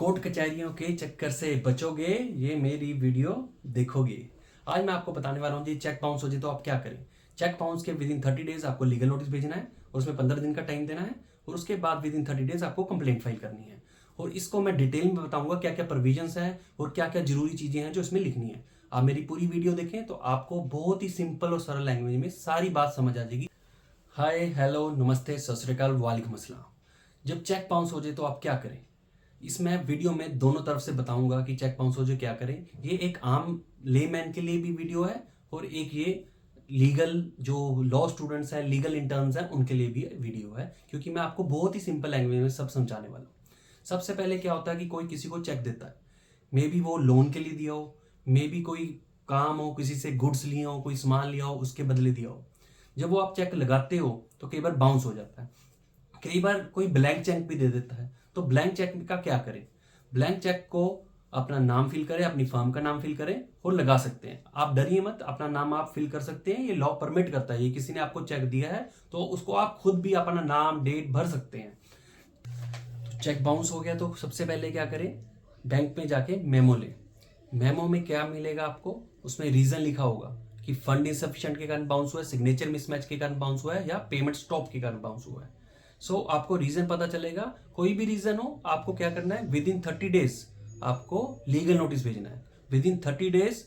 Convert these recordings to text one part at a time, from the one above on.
Court कचहरियों के चक्कर से बचोगे, ये मेरी वीडियो देखोगे। आज मैं आपको बताने वाला हूँ जी, चेक बाउंस हो जाए तो आप क्या करें। चेक बाउंस के विद इन 30 डेज आपको लीगल नोटिस भेजना है और उसमें 15 दिन का टाइम देना है और उसके बाद विद इन 30 डेज आपको कंप्लेंट फाइल करनी है। और इसको मैं डिटेल में बताऊंगा क्या क्या प्रोविजंस है और क्या क्या जरूरी चीजें हैं जो इसमें लिखनी है। आप मेरी पूरी वीडियो देखें तो आपको बहुत ही सिंपल और सरल लैंग्वेज में सारी बात समझ आ जाएगी। हाय, हेलो, नमस्ते, सत श्री अकाल, वालेकुम अस्सलाम। जब चेक बाउंस हो जाए तो आप क्या करें, इसमें वीडियो में दोनों तरफ से बताऊंगा कि चेक बाउंस हो जाए क्या करें। ये एक आम लेमैन के लिए भी वीडियो है और एक ये लीगल जो लॉ स्टूडेंट्स हैं, लीगल इंटर्न्स हैं, उनके लिए भी वीडियो है, क्योंकि मैं आपको बहुत ही सिंपल लैंग्वेज में सब समझाने वाला हूँ। सबसे पहले क्या होता है कि कोई किसी को चेक देता है, मे बी वो लोन के लिए दिया हो, मे बी कोई काम हो, किसी से गुड्स लिया हो, कोई सामान लिया हो, उसके बदले दिया हो। जब वो आप चेक लगाते हो तो कई बार बाउंस हो जाता है, कई बार कोई ब्लैंक चेक भी दे देता है। तो ब्लैंक चेक का क्या करें। ब्लैंक चेक को अपना नाम फिल करें, अपनी फर्म का नाम फिल करें और लगा सकते हैं। आप डरिए मत, अपना नाम आप फिल कर सकते हैं, ये लॉ परमिट करता है। ये किसी ने आपको चेक दिया है तो उसको आप खुद भी अपना नाम डेट भर सकते हैं। तो चेक बाउंस हो गया तो सबसे पहले क्या करें, बैंक में जाके मेमो लें। मेमो में क्या मिलेगा आपको, उसमें रीजन लिखा होगा कि फंड इंसफिशिएंट के कारण बाउंस हुआ है, सिग्नेचर मिसमैच के कारण बाउंस हुआ है या पेमेंट स्टॉप के कारण बाउंस हुआ है। आपको रीजन पता चलेगा। कोई भी रीजन हो, आपको क्या करना है, विद इन 30 डेज आपको लीगल नोटिस भेजना है। With in 30 days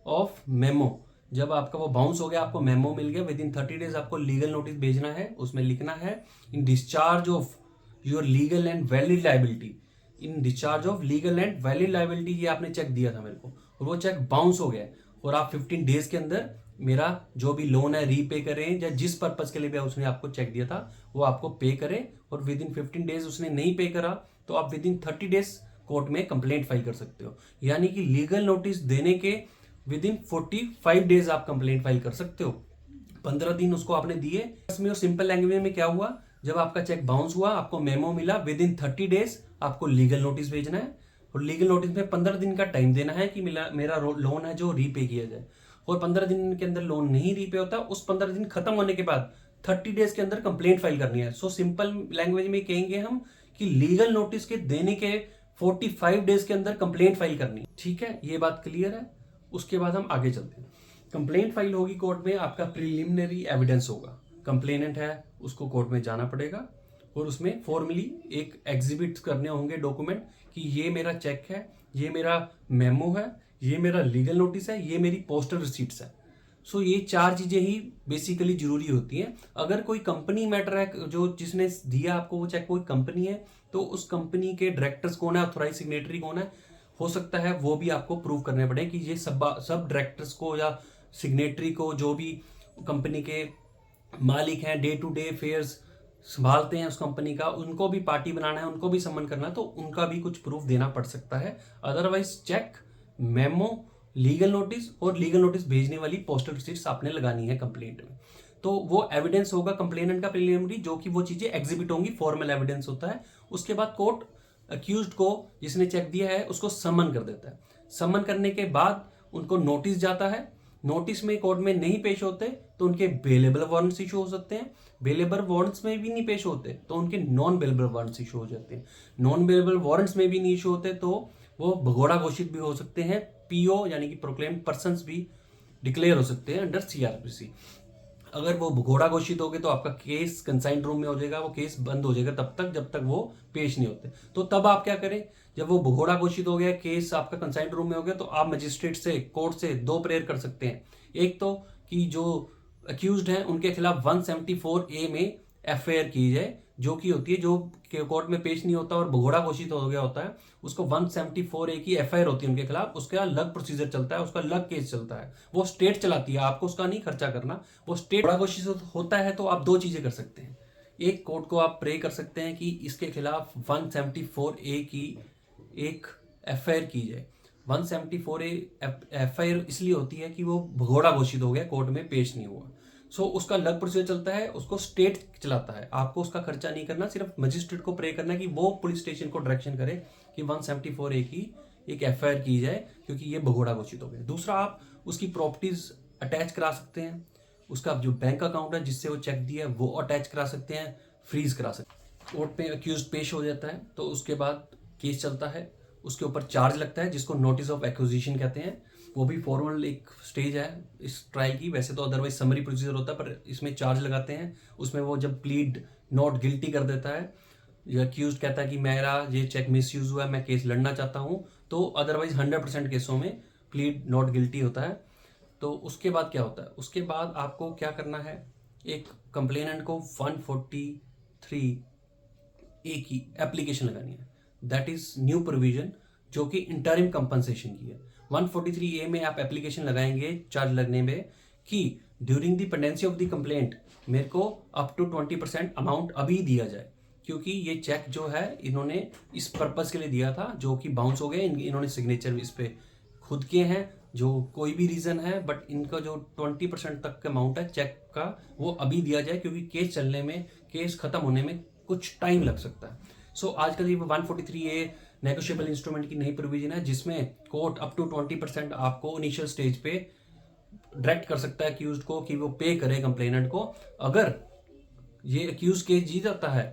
of memo, जब आपका वो बाउंस हो गया, आपको मेमो मिल गया, विद इन 30 डेज आपको लीगल नोटिस भेजना है। उसमें लिखना है, इन discharge of your legal and valid liability. In discharge of legal and valid liability, ये आपने चेक दिया था मेरे को और वो चेक बाउंस हो गया और आप 15 डेज के अंदर मेरा जो भी लोन है रीपे करें, या जिस पर्पज के लिए भी उसने आपको चेक दिया था वो आपको पे करें। और विद इन 15 डेज उसने नहीं पे करा तो आप विद इन 30 डेज कोर्ट में कंप्लेंट फाइल कर सकते हो। यानी कि लीगल नोटिस देने के विद इन 45 डेज आप कंप्लेंट फाइल कर सकते हो। 15 दिन उसको आपने दिए। इसमें और सिंपल लैंग्वेज में क्या हुआ, जब आपका चेक बाउंस हुआ, आपको मेमो मिला, विद इन 30 डेज आपको लीगल नोटिस भेजना है और लीगल नोटिस में 15 दिन का टाइम देना है कि मेरा लोन है जो रीपे किया जाए। और 15 दिन के अंदर लोन नहीं रीपे होता, उस 15 दिन खत्म होने के बाद 30 डेज के अंदर कंप्लेंट फाइल करनी है। सिंपल लैंग्वेज में कहेंगे हम कि लीगल नोटिस के देने के 45 डेज के अंदर कंप्लेंट फाइल करनी है। ठीक है, ये बात क्लियर है। उसके बाद हम आगे चलते हैं। कंप्लेंट फाइल होगी कोर्ट में, आपका प्रिलिमिनरी एविडेंस होगा। कंप्लेनेंट है, उसको कोर्ट में जाना पड़ेगा और उसमें फॉर्मली एक एग्जिबिट करने होंगे डॉक्यूमेंट कि ये मेरा चेक है, ये मेरा मेमो है, ये मेरा लीगल नोटिस है, ये मेरी पोस्टल रिसीट्स है। ये 4 चीजें ही बेसिकली जरूरी होती हैं। अगर कोई कंपनी मैटर है, जो जिसने दिया आपको वो चेक कोई कंपनी है, तो उस कंपनी के डायरेक्टर्स कौन है, ऑथोराइज सिग्नेटरी कौन है, हो सकता है वो भी आपको प्रूव करने पड़े कि ये सब डायरेक्टर्स को या सिग्नेटरी को, जो भी कंपनी के मालिक हैं, डे टू डे अफेयर्स संभालते हैं उस कंपनी का, उनको भी पार्टी बनाना है, उनको भी सम्मन करना है, तो उनका भी कुछ प्रूफ देना पड़ सकता है। Otherwise cheque, memo, legal notice और लीगल नोटिस भेजने वाली पोस्टल रिसीट्स आपने लगानी है कंप्लेंट में। तो वो एविडेंस होगा कंप्लेनेंट का प्रिलिमिनरी, जो कि वो चीजें एग्जिबिट होंगी, फॉर्मल एविडेंस होता है। उसके बाद कोर्ट अक्यूज्ड को, जिसने चेक दिया है, उसको समन कर देता है। समन करने के बाद उनको नोटिस जाता है। नोटिस में कोर्ट में नहीं पेश होते तो उनके बेलेबल वारंट्स इशू हो सकते हैं। बेलेबल वारंट्स में भी नहीं पेश होते तो उनके नॉन बेलेबल वारंट्स इशू हो जाते हैं। नॉन बेलेबल वारंट्स में भी नहीं इशू होते तो वो भगोड़ा घोषित भी हो सकते हैं। पीओ यानी कि प्रोक्लेम्ड पर्संस भी डिक्लेयर हो सकते हैं अंडर सीआरपीसी। अगर वो घोड़ा घोषित हो गए तो आपका केस कंसाइंड रूम में हो जाएगा, वो केस बंद हो जाएगा तब तक जब तक वो पेश नहीं होते। तो तब आप क्या करें, जब वो घोड़ा घोषित हो गया, केस आपका कंसाइंड रूम में हो गया, तो आप मजिस्ट्रेट से, कोर्ट से 2 प्रेयर कर सकते हैं। एक तो कि जो अक्यूज्ड हैं उनके खिलाफ 174A में एफआईआर की जाए, जो कि होती है, जो कोर्ट में पेश नहीं होता और भगोड़ा घोषित हो गया होता है, उसको 174A की एफआईआर होती है उनके खिलाफ। उसका अलग प्रोसीजर चलता है, उसका अलग केस चलता है, वो स्टेट चलाती है, आपको उसका नहीं खर्चा करना। वो स्टेट भगोड़ा घोषित होता है तो आप 2 चीजें कर सकते हैं। एक, कोर्ट को आप प्रे कर सकते हैं कि इसके खिलाफ 174A की एक एफआईआर की जाए। 174A एफआईआर इसलिए होती है कि वो भगोड़ा घोषित हो गया, कोर्ट में पेश नहीं हुआ। उसका अलग प्रोसीजर चलता है, उसको स्टेट चलाता है, आपको उसका खर्चा नहीं करना। सिर्फ मजिस्ट्रेट को प्रे करना है कि वो पुलिस स्टेशन को डायरेक्शन करे कि 174A की एक एफआईआर की जाए, क्योंकि ये भगोड़ा घोषित हो गया। दूसरा, आप उसकी प्रॉपर्टीज अटैच करा सकते हैं, उसका जो बैंक अकाउंट है जिससे वो चेक दिया है वो अटैच करा सकते हैं, फ्रीज करा सकते हैं। कोर्ट पे अक्यूज पेश हो जाता है तो उसके बाद केस चलता है उसके ऊपर चार्ज लगता है जिसको नोटिस ऑफ एक्विजिशन कहते हैं। वो भी फॉर्मल एक स्टेज है इस ट्रायल की। वैसे तो अदरवाइज समरी प्रोसीजर होता है, पर इसमें चार्ज लगाते हैं। उसमें वो जब प्लीड नॉट गिल्टी कर देता है या अक्यूज कहता है कि मेरा ये चेक मिस यूज हुआ है, मैं केस लड़ना चाहता हूँ, तो अदरवाइज 100% केसों में प्लीड नॉट गिल्टी होता है। तो उसके बाद क्या होता है, उसके बाद आपको क्या करना है, एक कंप्लेनेंट को 143 ए की एप्लीकेशन लगानी है। दैट इज न्यू प्रोविजन जो कि इंटरिम कंपनसेशन की है। 143 ए में आप एप्लीकेशन लगाएंगे चार्ज लगने में कि during the pendency of the complaint मेरे को अप टू 20% अमाउंट अभी दिया जाए, क्योंकि ये चेक जो है इन्होंने इस पर्पज के लिए दिया था जो कि बाउंस हो गए। इन्होंने सिग्नेचर इस पे खुद किए हैं, जो कोई भी रीजन है, बट इनका जो 20% तक का अमाउंट है चेक का वो अभी दिया जाए, क्योंकि केस चलने में, केस खत्म होने में कुछ टाइम लग सकता है। सो आजकल ये 143 ए नेगोशिएबल इंस्ट्रूमेंट की नई प्रोविजन है जिसमें कोर्ट अप टू 20% आपको इनिशियल स्टेज पे डायरेक्ट कर सकता है अक्यूज्ड को कि वो पे करे कंप्लेनेंट को। अगर ये अक्यूज केस जीत जाता है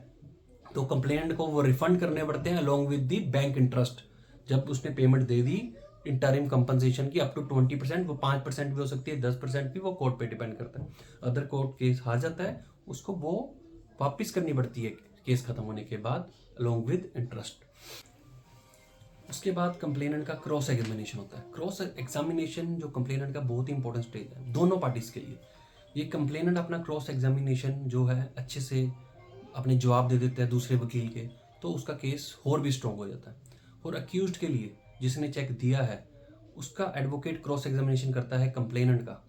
तो कंप्लेनेंट को वो रिफंड करने पड़ते हैं along with the bank interest. जब उसने पेमेंट दे दी इंटरिम कंपनसेशन की अप टू 20%, वो 5% भी हो सकती है, 10% भी, वो कोर्ट पे डिपेंड करता है। अदर कोर्ट केस हार जाता है उसको वो वापिस करनी पड़ती है केस खत्म होने के बाद अलोंग विद इंटरेस्ट। उसके बाद कंप्लेनेंट का क्रॉस एग्जामिनेशन होता है। क्रॉस एग्जामिनेशन जो कंप्लेनेंट का बहुत ही इंपॉर्टेंट स्टेज है दोनों पार्टीज के लिए। ये कंप्लेनेंट अपना क्रॉस एग्जामिनेशन जो है अच्छे से अपने जवाब दे देते हैं दूसरे वकील के, तो उसका केस और भी स्ट्रॉन्ग हो जाता है। और अक्यूज्ड के लिए जिसने चेक दिया है उसका एडवोकेट क्रॉस एग्जामिनेशन करता है कंप्लेनेंट का।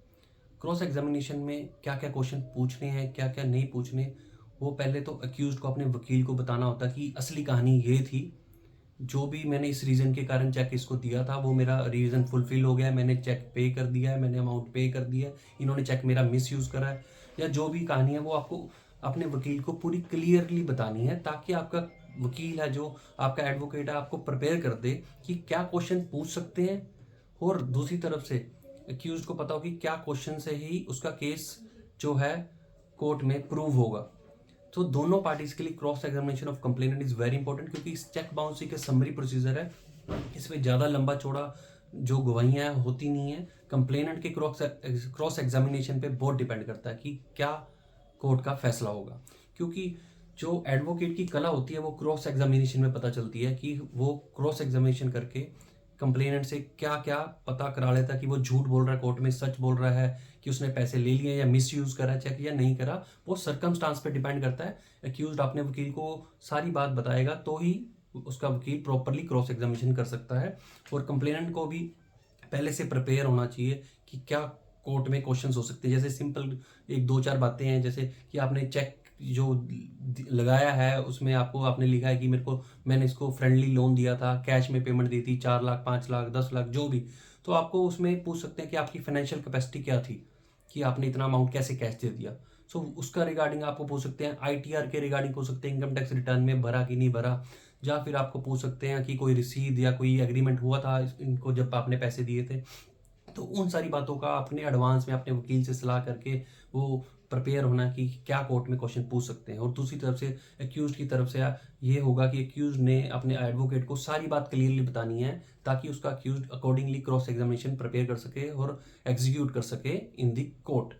क्रॉस एग्जामिनेशन में क्या क्या क्वेश्चन पूछने हैं, क्या क्या नहीं पूछने, वो पहले तो अक्यूज्ड को अपने वकील को बताना होता है कि असली कहानी ये थी, जो भी मैंने इस रीज़न के कारण चेक इसको दिया था वो मेरा रीज़न फुलफिल हो गया है, मैंने चेक पे कर दिया है, मैंने अमाउंट पे कर दिया है, इन्होंने चेक मेरा मिस यूज़ करा है, या जो भी कहानी है वो आपको अपने वकील को पूरी क्लियरली बतानी है, ताकि आपका वकील है जो आपका एडवोकेट है आपको प्रिपेयर कर दे कि क्या क्वेश्चन पूछ सकते हैं, और दूसरी तरफ से अक्यूज को पता हो कि क्या क्वेश्चन से ही उसका केस जो है कोर्ट में प्रूव होगा। तो दोनों पार्टीज के लिए cross examination of complainant is very important, क्योंकि इस चेक बाउंसी के समरी प्रोसीजर है, इसमें ज़्यादा लंबा चौड़ा जो गवाहियाँ होती नहीं है। कंप्लेनेंट के क्रॉस एग्जामिनेशन पे बहुत डिपेंड करता है कि क्या कोर्ट का फैसला होगा, क्योंकि जो एडवोकेट की कला होती है वो क्रॉस एग्जामिनेशन में पता चलती है कि वो क्रॉस एग्जामिनेशन करके कंप्लेनेंट से क्या क्या पता करा लेता है कि वो झूठ बोल रहा है कोर्ट में, सच बोल रहा है, कि उसने पैसे ले लिए या मिस यूज़ करा चेक या नहीं करा। वो सर्कमस्टांस पे डिपेंड करता है। एक्यूज्ड अपने वकील को सारी बात बताएगा तो ही उसका वकील प्रॉपरली क्रॉस एग्जामिनेशन कर सकता है। और कंप्लेनेंट को भी पहले से प्रिपेयर होना चाहिए कि क्या कोर्ट में क्वेश्चंस हो सकते हैं। जैसे सिंपल एक दो चार बातें हैं, जैसे कि आपने चेक जो लगाया है उसमें आपको आपने लिखा है कि मैंने इसको फ्रेंडली लोन दिया था, कैश में पेमेंट दी थी 4 लाख 5 लाख 10 लाख जो भी, तो आपको उसमें पूछ सकते हैं कि आपकी फाइनेंशियल कैपेसिटी क्या थी, कि आपने इतना अमाउंट कैसे कैश दे दिया। सो उसका रिगार्डिंग आपको पूछ सकते हैं। आईटीआर के रिगार्डिंग पूछ सकते हैं, इनकम टैक्स रिटर्न में भरा कि नहीं भरा, या फिर आपको पूछ सकते हैं कि कोई रिसीद या कोई एग्रीमेंट हुआ था इनको जब आपने पैसे दिए थे। तो उन सारी बातों का अपने एडवांस में अपने वकील से सलाह करके वो प्रिपेयर होना कि क्या कोर्ट में क्वेश्चन पूछ सकते हैं। और दूसरी तरफ से एक्यूज की तरफ से ये होगा कि एक्यूज ने अपने एडवोकेट को सारी बात क्लियरली बतानी है, ताकि उसका accused accordingly cross examination prepare कर सके और एग्जीक्यूट कर सके in the court.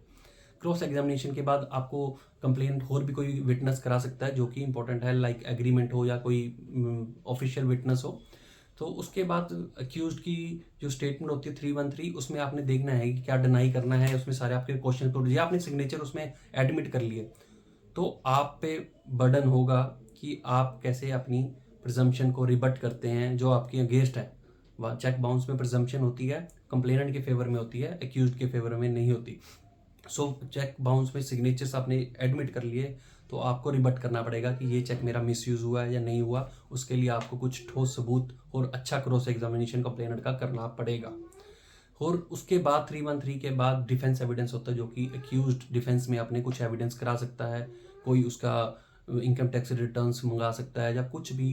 Cross examination के बाद आपको कंप्लेंट और भी कोई विटनेस करा सकता है जो कि इंपॉर्टेंट है, लाइक एग्रीमेंट हो या कोई ऑफिशियल विटनेस हो। तो उसके बाद अक्यूज्ड की जो स्टेटमेंट होती है 313, उसमें आपने देखना है कि क्या डिनाई करना है, उसमें सारे आपके क्वेश्चन को या आपने सिग्नेचर उसमें एडमिट कर लिए, तो आप पे बर्डन होगा कि आप कैसे अपनी प्रिजम्पशन को रिबट करते हैं जो आपके अगेंस्ट है। वहाँ चेक बाउंस में प्रिजम्पशन होती है, कंप्लेनेंट के फेवर में होती है, अक्यूज्ड के फेवर में नहीं होती। सो चेक बाउंस में सिग्नेचर्स आपने एडमिट कर लिए तो आपको रिबट करना पड़ेगा कि ये चेक मेरा मिसयूज हुआ है या नहीं हुआ। उसके लिए आपको कुछ ठोस सबूत और अच्छा क्रॉस एग्जामिनेशन कंप्लेनेंट का करना पड़ेगा। और उसके बाद 313 के बाद डिफेंस एविडेंस होता है, जो कि अक्यूज्ड डिफेंस में अपने कुछ एविडेंस करा सकता है, कोई उसका इनकम टैक्स रिटर्न्स मंगा सकता है, या कुछ भी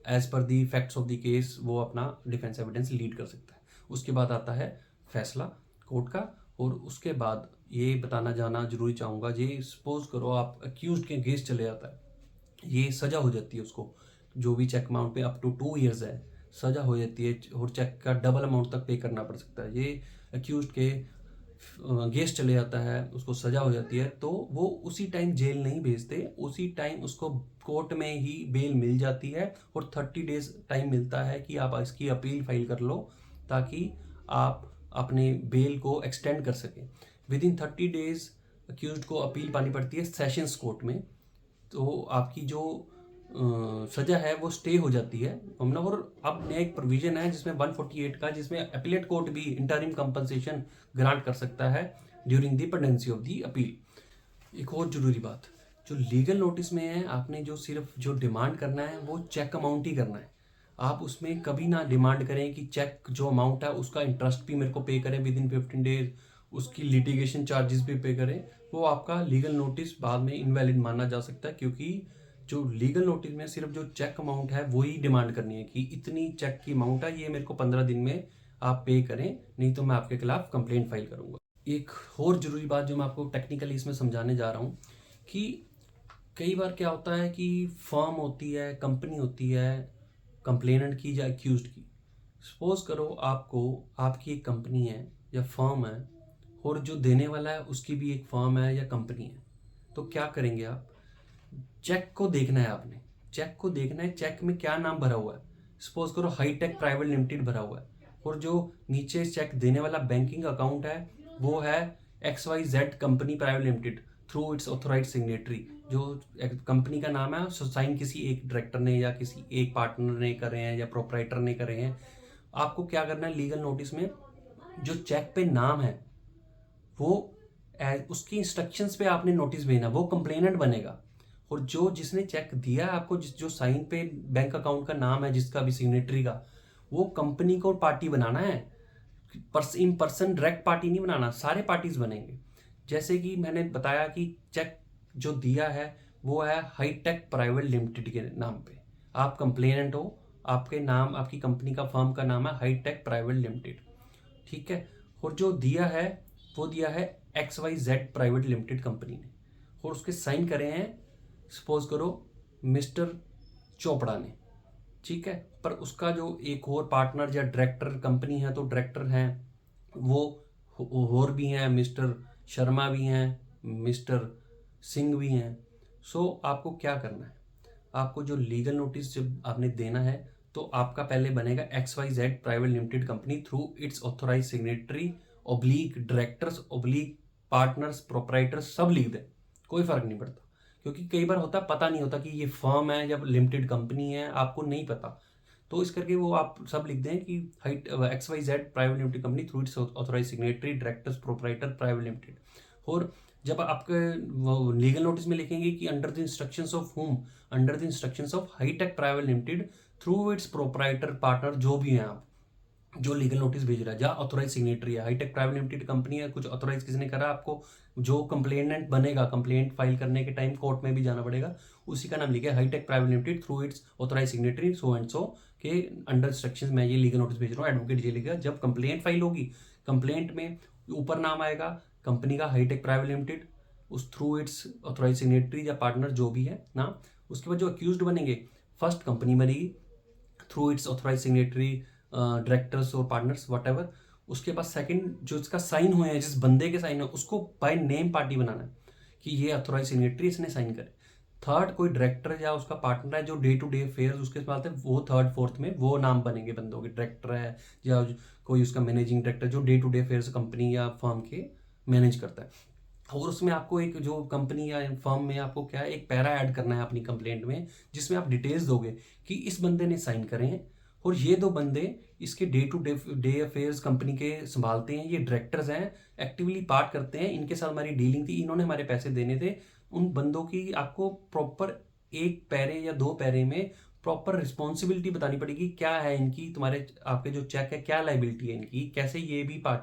as per the facts of the case वो अपना डिफेंस एविडेंस लीड कर सकता है। उसके बाद आता है फैसला कोर्ट का। और उसके बाद ये बताना जाना जरूरी चाहूँगा, ये सपोज करो आप अक्यूज्ड के अगेंस्ट चले जाता है, ये सजा हो जाती है उसको, जो भी चेक अमाउंट पे अप टू 2 ईयर्स है सजा हो जाती है और चेक का डबल अमाउंट तक पे करना पड़ सकता है। ये अक्यूज्ड के गेस्ट चले जाता है, उसको सजा हो जाती है, तो वो उसी टाइम जेल नहीं भेजते, उसी टाइम उसको कोर्ट में ही बेल मिल जाती है और 30 डेज टाइम मिलता है कि आप इसकी अपील फाइल कर लो ताकि आप अपने बेल को एक्सटेंड कर सकें। विद इन 30 डेज अक्यूज्ड को अपील पानी पड़ती है सेशंस कोर्ट में, तो आपकी जो सजा है वो स्टे हो जाती है। और अब नया एक प्रोविजन है जिसमें 148 का, जिसमें अपीलेट कोर्ट भी इंटरिम कंपनसेशन ग्रांट कर सकता है during the pendency of the appeal. एक और जरूरी बात, जो लीगल नोटिस में है, आपने जो सिर्फ जो डिमांड करना है वो चेक अमाउंट ही करना है। आप उसमें कभी ना डिमांड करें कि चेक जो अमाउंट है उसका इंटरेस्ट भी मेरे को पे करें विद इन 15 डेज, उसकी लिटिगेशन चार्जेस भी पे करें। वो आपका लीगल नोटिस बाद में इनवैलिड माना जा सकता है, क्योंकि जो लीगल नोटिस में सिर्फ जो चेक अमाउंट है वही डिमांड करनी है कि इतनी चेक की अमाउंट है, ये मेरे को 15 दिन में आप पे करें, नहीं तो मैं आपके खिलाफ कंप्लेंट फाइल करूंगा। एक और जरूरी बात जो मैं आपको टेक्निकली इसमें समझाने जा रहा हूँ कि कई बार क्या होता है कि फर्म होती है, कंपनी होती है कंप्लेनेंट की या अक्यूज्ड की। सपोज करो आपको, आपकी एक कंपनी है या फर्म है और जो देने वाला है उसकी भी एक फर्म है या कंपनी है, तो क्या करेंगे आप? चेक को देखना है, आपने चेक को देखना है, चेक में क्या नाम भरा हुआ है। सपोज करो हाईटेक प्राइवेट लिमिटेड भरा हुआ है और जो नीचे चेक देने वाला बैंकिंग अकाउंट है वो है XYZ company private limited through its authorise signatory. जो कंपनी का नाम है साइन किसी एक डायरेक्टर ने या किसी एक पार्टनर ने करे हैं या प्रोपराइटर ने करे हैं। आपको क्या करना है, लीगल नोटिस में जो चेक पे नाम है वो उसकी इंस्ट्रक्शंस पे आपने नोटिस भेजना, वो कंप्लेनेंट बनेगा। और जो जिसने चेक दिया है आपको, जो साइन पे बैंक अकाउंट का नाम है जिसका भी सिग्नेटरी का, वो कंपनी को पार्टी बनाना है, इन पर्सन डायरेक्ट पार्टी नहीं बनाना, सारे पार्टीज बनेंगे। जैसे कि मैंने बताया कि चेक जो दिया है वो है हाईटेक प्राइवेट लिमिटेड के नाम पे, आप कंप्लेनेंट हो, आपके नाम, आपकी कंपनी का फर्म का नाम है हाईटेक प्राइवेट लिमिटेड, ठीक है। और जो दिया है वो दिया है XYZ प्राइवेट लिमिटेड कंपनी ने, और उसके साइन करे हैं सपोज करो मिस्टर चोपड़ा ने, ठीक है। पर उसका जो एक और पार्टनर या डायरेक्टर, कंपनी है तो डायरेक्टर हैं वो और भी हैं, मिस्टर शर्मा भी हैं, मिस्टर सिंह भी हैं। सो आपको क्या करना है, आपको जो लीगल नोटिस जब आपने देना है तो आपका पहले बनेगा XYZ private limited company through its authorise signatory oblique directors oblique partners proprietors, सब लिख दें, कोई फर्क नहीं पड़ता। क्योंकि कई बार होता, पता नहीं होता कि ये फर्म है या लिमिटेड कंपनी है, आपको नहीं पता, तो इस करके वो आप सब लिख दें कि XYZ private limited company through its authorise signatory directors proprietor private limited. और जब आपके लीगल नोटिस में लिखेंगे कि under the instructions of whom, under the instructions of Hitech private limited through its proprietor partner, जो भी हैं आप, जो लीगल नोटिस भेज रहा है, जहाँ ऑथोराइज सिग्नेटरी है, हाईटेक प्राइवेट लिमिटेड कंपनी है, कुछ ऑथोराइज किसी ने करा, आपको जो कंप्लेनेंट बनेगा, कंप्लेंट फाइल करने के टाइम कोर्ट में भी जाना पड़ेगा, उसी का नाम लिखे Hitech private limited through its authorise signatory so and so के अंडर इंस्ट्रक्शंस में ये लीगल नोटिस भेज रहा हूँ, एडवोकेट ये लिखेगा। जब कंप्लेंट फाइल होगी, कंप्लेंट में ऊपर नाम आएगा कंपनी का हाईटेक प्राइवेट लिमिटेड, उस थ्रू इट्स ऑथोराइज सिग्नेटरी या पार्टनर जो भी है नाम। उसके बाद जो अक्यूज्ड बनेंगे, फर्स्ट कंपनी बनेगी through its authorise signatory directors और पार्टनर्स वट एवर। उसके बाद सेकंड जो इसका साइन हुए हैं, जिस बंदे के साइन है, उसको बाय नेम पार्टी बनाना है कि ये ऑथोराइज सिग्नेटरी इसने साइन करे। थर्ड कोई डायरेक्टर या उसका पार्टनर है जो डे टू डे अफेयर्स उसके साथ है, वो थर्ड फोर्थ में वो नाम बनेंगे बंदों के, डायरेक्टर है या कोई उसका मैनेजिंग डायरेक्टर जो day to day affairs company या फर्म के मैनेज करता है। और उसमें आपको एक जो कंपनी या फर्म में आपको क्या है, एक पैरा ऐड करना है अपनी कंप्लेंट में, जिसमें आप डिटेल्स दोगे कि इस बंदे ने साइन करे हैं और ये दो बंदे इसके day to day affairs company के संभालते हैं, ये डायरेक्टर्स हैं, एक्टिवली पार्ट करते हैं, इनके साथ हमारी डीलिंग थी, इन्होंने हमारे पैसे देने थे। उन बंदों की आपको प्रॉपर एक पैरे या दो पैरे में प्रॉपर रिस्पॉन्सिबिलिटी बतानी पड़ेगी, क्या है इनकी, तुम्हारे आपके जो चेक है क्या लाइबिलिटी है इनकी, कैसे ये भी पार्ट